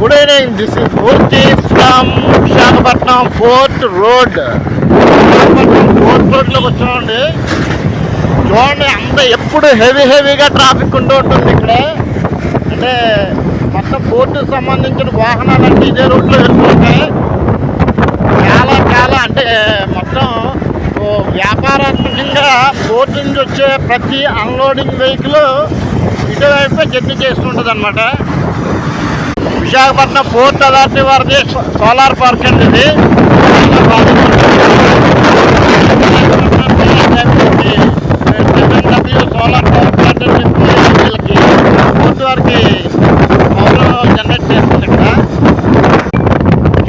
Good evening, this is Murthy from Visakhapatnam Port Road. Port Road లో వచ్చామండి. చూడండి, అంత ఎప్పుడు హెవీగా ట్రాఫిక్ ఉంటుంది ఇక్కడ. అంటే మొత్తం పోర్టుకు సంబంధించిన వాహనాలన్నీ ఇదే రోడ్లో వెళ్తుంటాయి. చాలా అంటే మొత్తం వ్యాపారాత్మకంగా పోర్టు నుంచి వచ్చే ప్రతి అన్లోడింగ్ వెహికల్ ఇటువైపే జర్నీ చేస్తుంటుంది అనమాట. విశాఖపట్నం పోర్ట్ అథారిటీ వారిది సోలార్ పార్క్ అండి ఇది. సోలార్ పవర్ ప్లాంట్ అని చెప్పి వీళ్ళకి పోర్ట్ వారికి పవర్ జనరేట్ చేస్తుంది ఇక్కడ.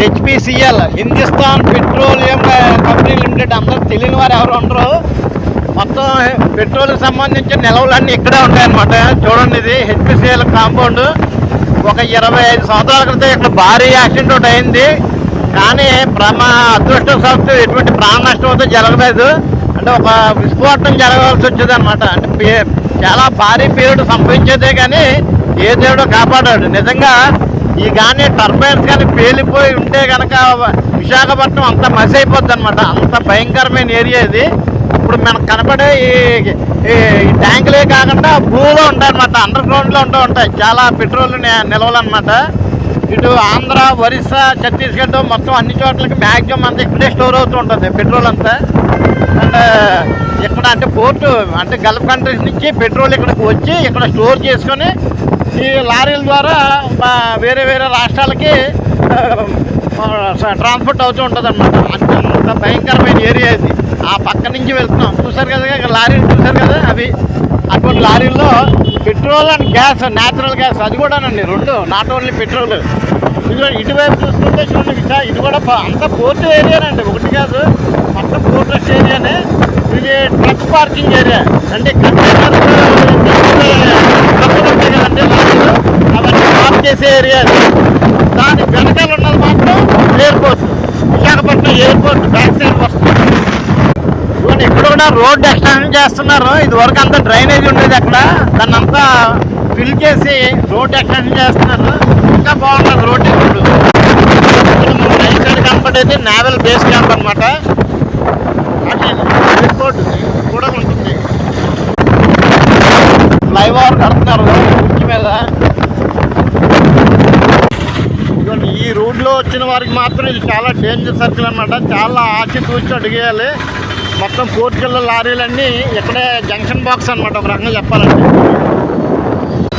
HPCL Hindustan petroleum company limited. అందరూ తెలియని వారు ఎవరు ఉండరు. మొత్తం పెట్రోల్కి సంబంధించిన నిల్వలన్నీ ఇక్కడే ఉంటాయన్నమాట. చూడండి, ఇది హెచ్పిసిఎల్ కాంపౌండ్. ఒక 25 సంవత్సరాల క్రితం ఇక్కడ భారీ యాక్సిడెంట్ ఒకటి అయింది. కానీ అదృష్టవశాత్తు ఎటువంటి ప్రాణ నష్టం అయితే జరగలేదు. అంటే ఒక విస్ఫోటనం జరగాల్సి వచ్చేది అనమాట. అంటే చాలా భారీ పీరియడ్ సంభవించేదే కానీ ఏ దేవుడో కాపాడాడు. నిజంగా ఈ కానీ టర్బైన్స్ కానీ పేలిపోయి ఉంటే కనుక విశాఖపట్నం అంతా మసి అయిపోద్ది అనమాట. అంత భయంకరమైన ఏరియా ఇది. ఇప్పుడు మనకు కనపడే ఈ ట్యాంకులే కాకుండా భూలో ఉంటాయన్నమాట, అండర్ గ్రౌండ్లో ఉంటాయి చాలా పెట్రోల్ నిల్వలు అనమాట. ఇటు ఆంధ్ర, ఒరిస్సా, ఛత్తీస్గఢ్ మొత్తం అన్ని చోట్లకి మ్యాక్సిమం అంతా ఇక్కడే స్టోర్ అవుతూ ఉంటుంది పెట్రోల్ అంతా. అండ్ ఇక్కడ అంటే పోర్టు అంటే గల్ఫ్ కంట్రీస్ నుంచి పెట్రోల్ ఇక్కడికి వచ్చి ఇక్కడ స్టోర్ చేసుకొని ఈ లారీల ద్వారా వేరే రాష్ట్రాలకి ట్రాన్స్పోర్ట్ అవుతూ ఉంటుంది అనమాట. అంత భయంకరమైన ఏరియా ఇది. ఆ పక్క నుంచి వెళ్తున్నాం, చూసారు కదా ఇక్కడ లారీలు చూసారు కదా, అవి అటువంటి లారీల్లో petrol and gas, natural gas అది కూడానండి, రెండు, నాట్ ఓన్లీ పెట్రోల్. ఇది ఇటువైపు చూసుకుంటే చూడండి, ఇది కూడా అంత పోర్టు ఏరియానండి, ఒకటి కాదు మొత్తం పోర్టెస్ట్ ఏరియానే. ఇది ట్రక్ పార్కింగ్ ఏరియా. అంటే కంటైనర్స్ ఉంటాయి కదండి లారీలు, అవన్నీ పార్క్ చేసే ఏరియా. దాని వెనకాల ఉన్నది మాత్రం airport, Visakhapatnam airport back side వస్తుంది. ఇక్కడ కూడా రోడ్డు ఎక్స్టెన్షన్ చేస్తున్నారు. ఇది వరకు అంతా డ్రైనేజ్ ఉండేది అక్కడ, దాన్ని అంతా ఫిల్ చేసి రోడ్డు ఎక్స్టెన్షన్ చేస్తున్నారు. ఇంకా బాగుంటుంది రోడ్డు. ఇప్పుడు మన రైట్ సైడ్ కనపడేది నేవల్ బేస్ క్యాంప్ అనమాట. ఎయిర్పోర్ట్ కూడా ఉంటుంది. ఫ్లైఓవర్ కడుతున్నారు బ్రిడ్జ్ మీద. ఈ రోడ్లో వచ్చిన వారికి మాత్రం ఇది చాలా డేంజర్ సర్కిల్ అనమాట. చాలా ఆచితూచి అడిగేయాలి. మొత్తం పోర్టుకెళ్ళ లారీలన్నీ ఇక్కడే జంక్షన్ బాక్స్ అనమాట, ఒక రకంగా చెప్పాలంటే.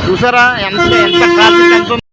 చూసారా ఎంత ట్రాఫిక్ ఎంత